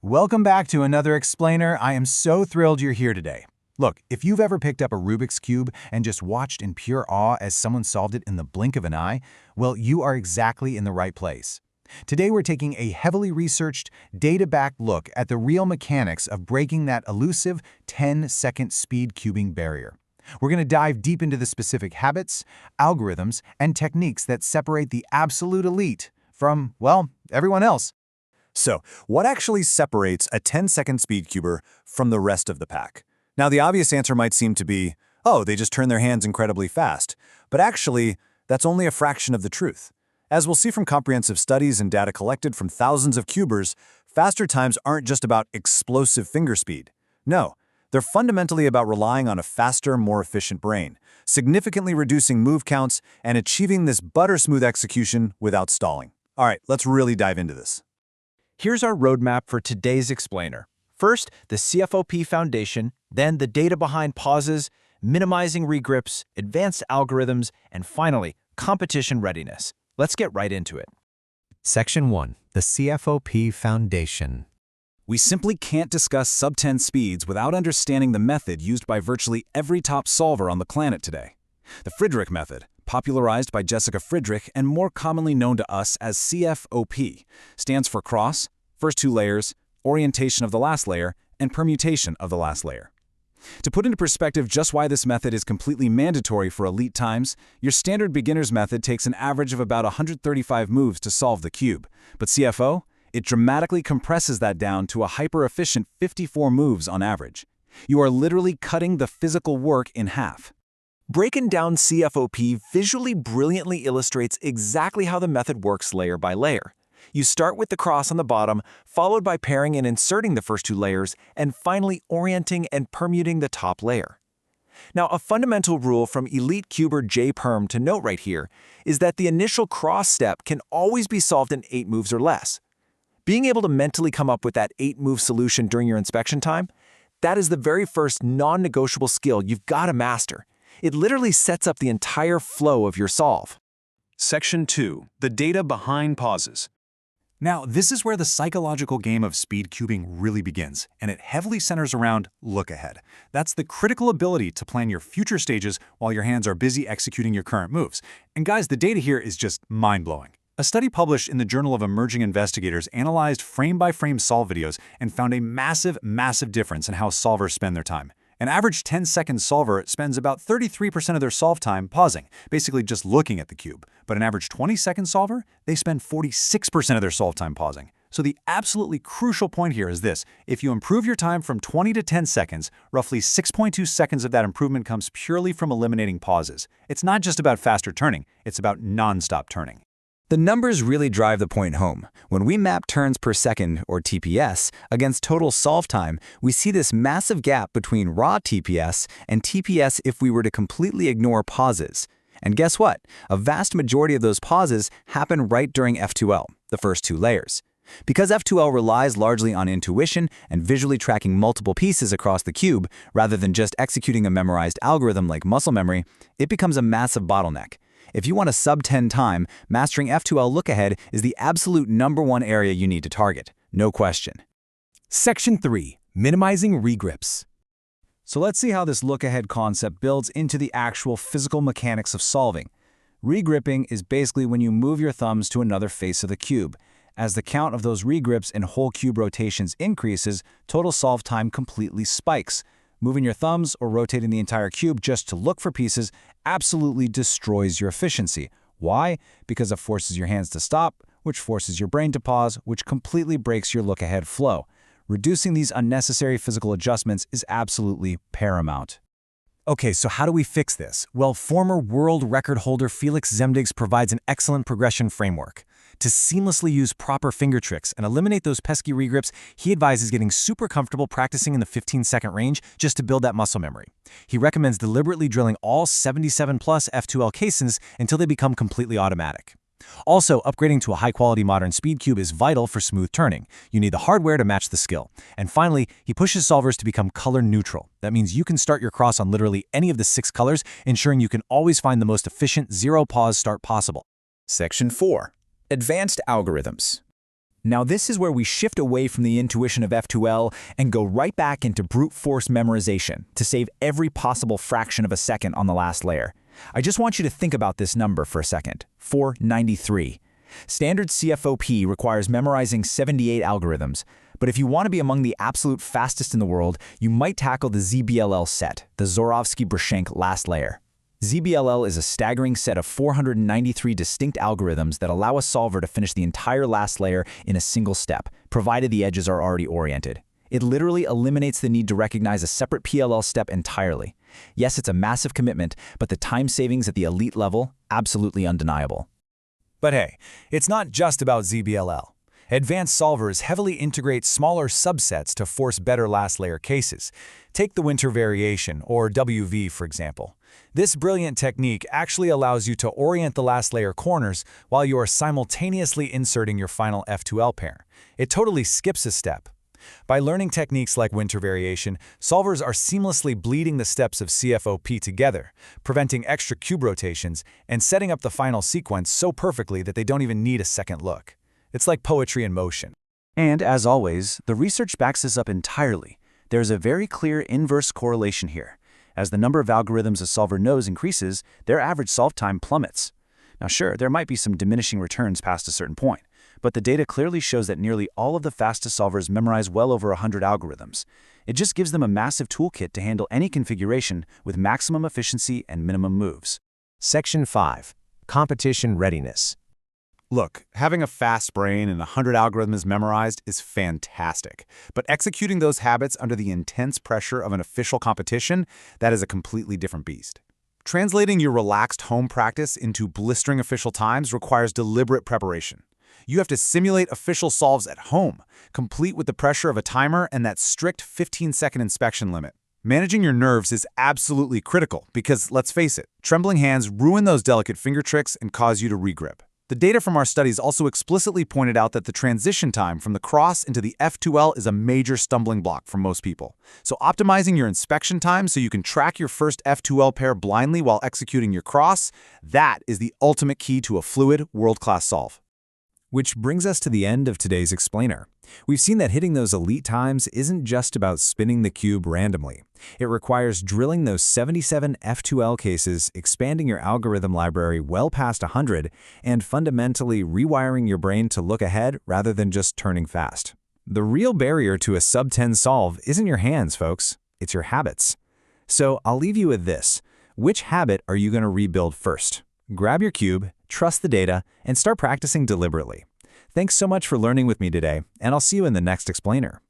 Welcome back to another explainer. I am so thrilled you're here today. Look, if you've ever picked up a Rubik's Cube and just watched in pure awe as someone solved it in the blink of an eye, well, you are exactly in the right place. Today we're taking a heavily researched, data-backed look at the real mechanics of breaking that elusive 10-second speed cubing barrier. We're going to dive deep into the specific habits, algorithms, and techniques that separate the absolute elite from, well, everyone else. So, what actually separates a 10-second speed cuber from the rest of the pack? Now, the obvious answer might seem to be, oh, they just turn their hands incredibly fast. But actually, that's only a fraction of the truth. As we'll see from comprehensive studies and data collected from thousands of cubers, faster times aren't just about explosive finger speed. No, they're fundamentally about relying on a faster, more efficient brain, significantly reducing move counts, and achieving this butter-smooth execution without stalling. All right, let's really dive into this. Here's our roadmap for today's explainer. First, the CFOP foundation, then the data behind pauses, minimizing regrips, advanced algorithms, and finally, competition readiness. Let's get right into it. Section 1. The CFOP Foundation. We simply can't discuss sub-10 speeds without understanding the method used by virtually every top solver on the planet today. The Friedrich method, popularized by Jessica Friedrich and more commonly known to us as CFOP, stands for cross, first two layers, orientation of the last layer, and permutation of the last layer. To put into perspective just why this method is completely mandatory for elite times, your standard beginner's method takes an average of about 135 moves to solve the cube, but CFO, it dramatically compresses that down to a hyper-efficient 54 moves on average. You are literally cutting the physical work in half. Breaking down CFOP visually brilliantly illustrates exactly how the method works layer by layer. You start with the cross on the bottom, followed by pairing and inserting the first two layers, and finally orienting and permuting the top layer. Now, a fundamental rule from Elite Cuber J Perm to note right here is that the initial cross step can always be solved in 8 moves or less. Being able to mentally come up with that 8-move solution during your inspection time, that is the very first non-negotiable skill you've got to master. It literally sets up the entire flow of your solve. Section 2. The data behind pauses. Now, this is where the psychological game of speed cubing really begins, and it heavily centers around look ahead. That's the critical ability to plan your future stages while your hands are busy executing your current moves. And guys, the data here is just mind-blowing. A study published in the Journal of Emerging Investigators analyzed frame-by-frame solve videos and found a massive difference in how solvers spend their time. An average 10-second solver spends about 33% of their solve time pausing, basically just looking at the cube. But an average 20-second solver, they spend 46% of their solve time pausing. So the absolutely crucial point here is this: if you improve your time from 20 to 10 seconds, roughly 6.2 seconds of that improvement comes purely from eliminating pauses. It's not just about faster turning, it's about non-stop turning. The numbers really drive the point home. When we map turns per second, or TPS, against total solve time, we see this massive gap between raw TPS and TPS if we were to completely ignore pauses. And guess what? A vast majority of those pauses happen right during F2L, the first two layers. Because F2L relies largely on intuition and visually tracking multiple pieces across the cube, rather than just executing a memorized algorithm like muscle memory, it becomes a massive bottleneck. If you want a sub-10 time, mastering F2L look-ahead is the absolute #1 area you need to target. No question. Section 3. Minimizing regrips. So let's see how this look-ahead concept builds into the actual physical mechanics of solving. Regripping is basically when you move your thumbs to another face of the cube. As the count of those regrips and whole cube rotations increases, total solve time completely spikes. Moving your thumbs or rotating the entire cube just to look for pieces absolutely destroys your efficiency. Why? Because it forces your hands to stop, which forces your brain to pause, which completely breaks your look-ahead flow. Reducing these unnecessary physical adjustments is absolutely paramount. Okay, so how do we fix this? Well, former world record holder Felix Zemdigs provides an excellent progression framework. To seamlessly use proper finger tricks and eliminate those pesky regrips, he advises getting super comfortable practicing in the 15-second range just to build that muscle memory. He recommends deliberately drilling all 77+ F2L cases until they become completely automatic. Also, upgrading to a high-quality modern speed cube is vital for smooth turning. You need the hardware to match the skill. And finally, he pushes solvers to become color neutral. That means you can start your cross on literally any of the 6 colors, ensuring you can always find the most efficient zero-pause start possible. Section 4. Advanced algorithms. Now this is where we shift away from the intuition of F2L and go right back into brute force memorization to save every possible fraction of a second on the last layer. I just want you to think about this number for a second, 493. Standard CFOP requires memorizing 78 algorithms, but if you want to be among the absolute fastest in the world, you might tackle the ZBLL set, the Zworyvsky-Brushenk last layer. ZBLL is a staggering set of 493 distinct algorithms that allow a solver to finish the entire last layer in a single step, provided the edges are already oriented. It literally eliminates the need to recognize a separate PLL step entirely. Yes, it's a massive commitment, but the time savings at the elite level, absolutely undeniable. But hey, it's not just about ZBLL. Advanced solvers heavily integrate smaller subsets to force better last layer cases. Take the winter variation, or WV, for example. This brilliant technique actually allows you to orient the last layer corners while you are simultaneously inserting your final F2L pair. It totally skips a step. By learning techniques like winter variation, solvers are seamlessly bleeding the steps of CFOP together, preventing extra cube rotations, and setting up the final sequence so perfectly that they don't even need a second look. It's like poetry in motion. And as always, the research backs this up entirely. There's a very clear inverse correlation here. As the number of algorithms a solver knows increases, their average solve time plummets. Now sure, there might be some diminishing returns past a certain point, but the data clearly shows that nearly all of the fastest solvers memorize well over 100 algorithms. It just gives them a massive toolkit to handle any configuration with maximum efficiency and minimum moves. Section 5. Competition Readiness. Look, having a fast brain and 100 algorithms memorized is fantastic, but executing those habits under the intense pressure of an official competition, that is a completely different beast. Translating your relaxed home practice into blistering official times requires deliberate preparation. You have to simulate official solves at home, complete with the pressure of a timer and that strict 15-second inspection limit. Managing your nerves is absolutely critical because, let's face it, trembling hands ruin those delicate finger tricks and cause you to regrip. The data from our studies also explicitly pointed out that the transition time from the cross into the F2L is a major stumbling block for most people. So optimizing your inspection time so you can track your first F2L pair blindly while executing your cross, that is the ultimate key to a fluid, world-class solve. Which brings us to the end of today's explainer. We've seen that hitting those elite times isn't just about spinning the cube randomly. It requires drilling those 77 F2L cases, expanding your algorithm library well past 100, and fundamentally rewiring your brain to look ahead rather than just turning fast. The real barrier to a sub-10 solve isn't your hands, folks. It's your habits. So I'll leave you with this. Which habit are you going to rebuild first? Grab your cube, trust the data, and start practicing deliberately. Thanks so much for learning with me today, and I'll see you in the next explainer.